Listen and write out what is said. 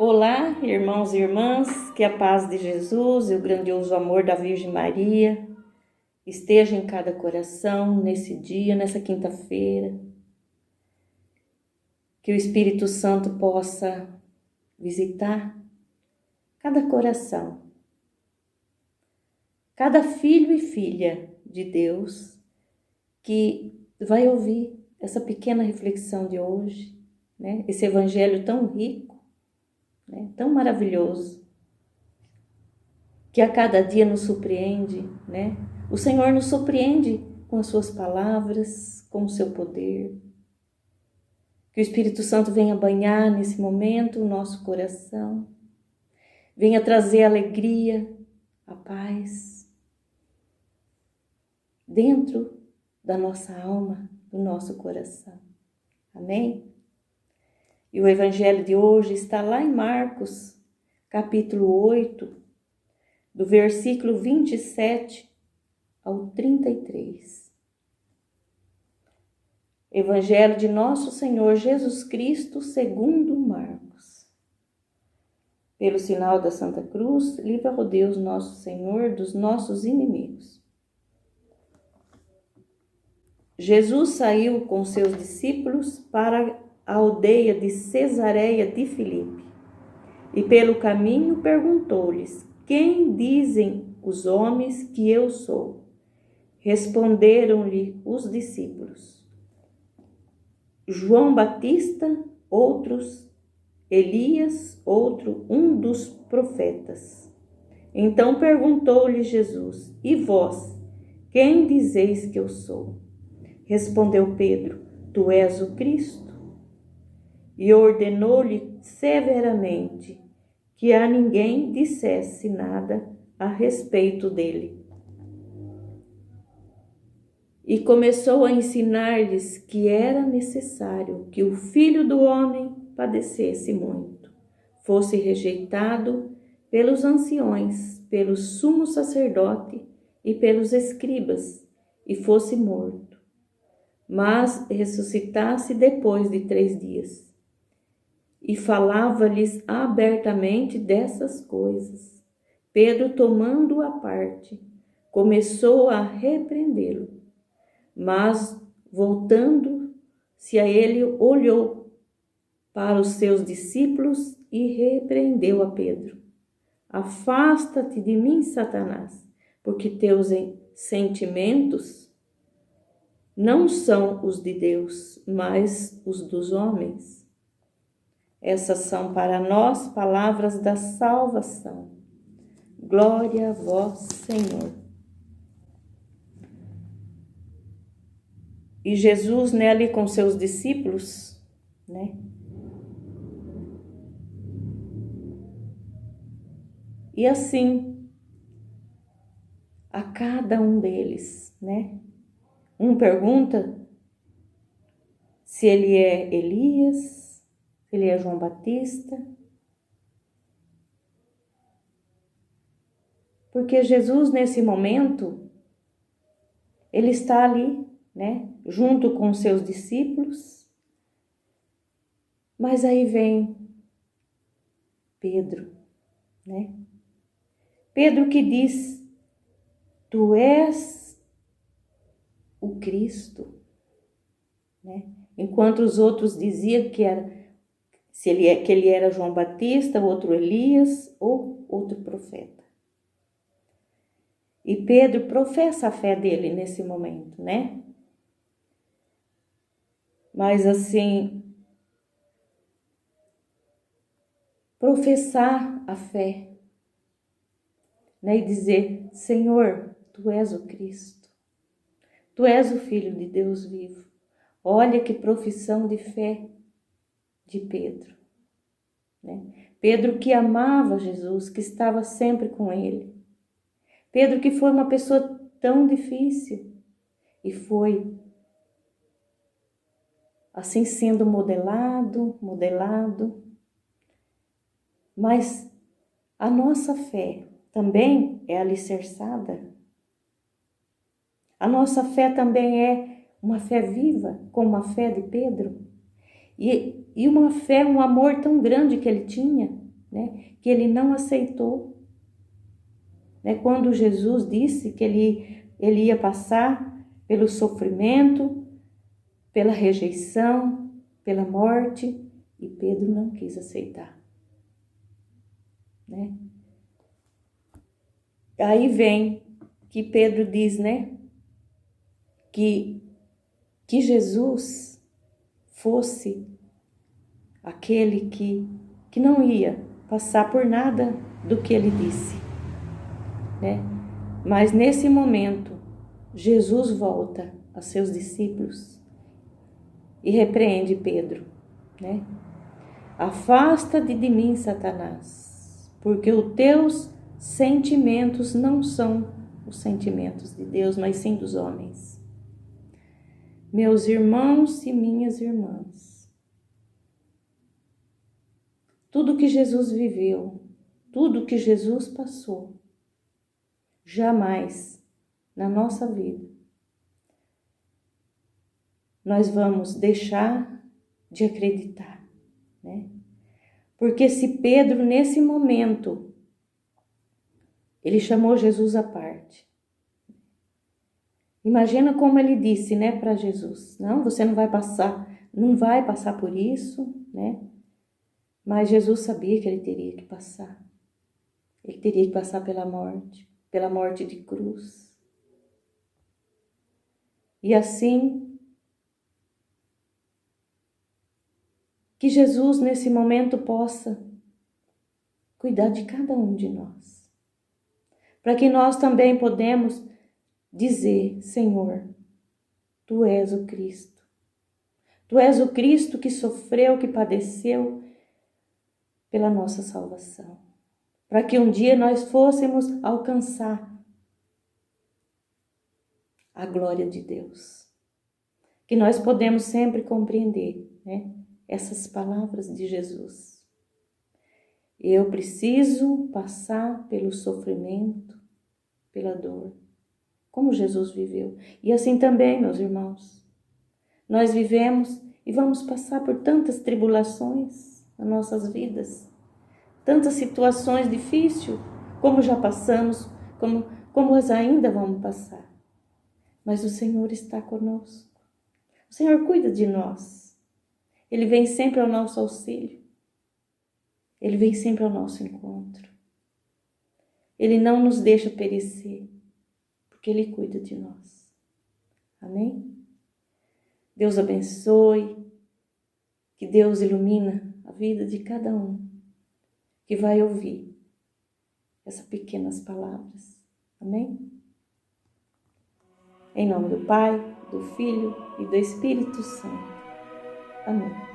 Olá, irmãos e irmãs, que a paz de Jesus e o grandioso amor da Virgem Maria esteja em cada coração nesse dia, nessa quinta-feira. Que o Espírito Santo possa visitar cada coração, cada filho e filha de Deus que vai ouvir essa pequena reflexão de hoje, né? Esse evangelho tão rico, né? Tão maravilhoso, que a cada dia nos surpreende, né? O Senhor nos surpreende com as suas palavras, com o seu poder. Que o Espírito Santo venha banhar nesse momento o nosso coração, venha trazer alegria, a paz, dentro da nossa alma, do nosso coração. Amém? E o evangelho de hoje está lá em Marcos, capítulo 8, do versículo 27 ao 33. Evangelho de nosso Senhor Jesus Cristo, segundo Marcos. Pelo sinal da Santa Cruz, livra, ó Deus, nosso Senhor, dos nossos inimigos. Jesus saiu com seus discípulos para a aldeia de Cesareia de Filipe e pelo caminho perguntou-lhes: quem dizem os homens que eu sou? Responderam-lhe os discípulos: João Batista, outros Elias, outro um dos profetas. Então perguntou-lhe Jesus: e vós, quem dizeis que eu sou? Respondeu Pedro: tu és o Cristo. E ordenou-lhe severamente que a ninguém dissesse nada a respeito dele. E começou a ensinar-lhes que era necessário que o Filho do Homem padecesse muito, fosse rejeitado pelos anciões, pelo sumo sacerdote e pelos escribas, e fosse morto, mas ressuscitasse depois de 3 dias. E falava-lhes abertamente dessas coisas. Pedro, tomando-o à parte, começou a repreendê-lo. Mas, voltando-se a ele, olhou para os seus discípulos e repreendeu a Pedro: afasta-te de mim, Satanás, porque teus sentimentos não são os de Deus, mas os dos homens. Essas são para nós palavras da salvação. Glória a vós, Senhor. E Jesus, né, ali com seus discípulos, né? E assim, a cada um deles, né? Um pergunta se ele é Elias, se ele é João Batista. Porque Jesus, nesse momento, ele está ali, né? Junto com os seus discípulos. Mas aí vem Pedro, né? Pedro que diz: tu és o Cristo, né? Enquanto os outros diziam que ele era João Batista, outro Elias ou outro profeta. E Pedro professa a fé dele nesse momento, né? Mas assim, professar a fé, né? E dizer: Senhor, tu és o Cristo, tu és o Filho de Deus vivo. Olha que profissão de fé de Pedro, né? Pedro que amava Jesus, que estava sempre com ele. Pedro que foi uma pessoa tão difícil e foi assim sendo modelado. Mas a nossa fé também é alicerçada. A nossa fé também é uma fé viva, como a fé de Pedro. E uma fé, um amor tão grande que ele tinha, né, que ele não aceitou. Né? Quando Jesus disse que ele ia passar pelo sofrimento, pela rejeição, pela morte, e Pedro não quis aceitar. Né? Aí vem que Pedro diz, né, que Jesus fosse aquele que não ia passar por nada do que ele disse, né? Mas nesse momento, Jesus volta a seus discípulos e repreende Pedro, né? Afasta-te de mim, Satanás, porque os teus sentimentos não são os sentimentos de Deus, mas sim dos homens. Meus irmãos e minhas irmãs, tudo que Jesus viveu, tudo que Jesus passou, jamais na nossa vida nós vamos deixar de acreditar, né? Porque se Pedro, nesse momento, ele chamou Jesus à parte. Imagina como ele disse, né, para Jesus: não, você não vai passar por isso, né? Mas Jesus sabia que ele teria que passar. Ele teria que passar pela morte de cruz. E assim, que Jesus nesse momento possa cuidar de cada um de nós. Para que nós também podemos dizer: Senhor, Tu és o Cristo. Tu és o Cristo que sofreu, que padeceu pela nossa salvação. Para que um dia nós fôssemos alcançar a glória de Deus. Que nós podemos sempre compreender, né, essas palavras de Jesus. Eu preciso passar pelo sofrimento, pela dor, como Jesus viveu. E assim também, meus irmãos, nós vivemos e vamos passar por tantas tribulações nas nossas vidas, tantas situações difíceis, como já passamos, como as ainda vamos passar. Mas o Senhor está conosco. O Senhor cuida de nós. Ele vem sempre ao nosso auxílio. Ele vem sempre ao nosso encontro. Ele não nos deixa perecer, porque Ele cuida de nós. Amém? Deus abençoe, que Deus ilumina a vida de cada um que vai ouvir essas pequenas palavras. Amém? Em nome do Pai, do Filho e do Espírito Santo. Amém.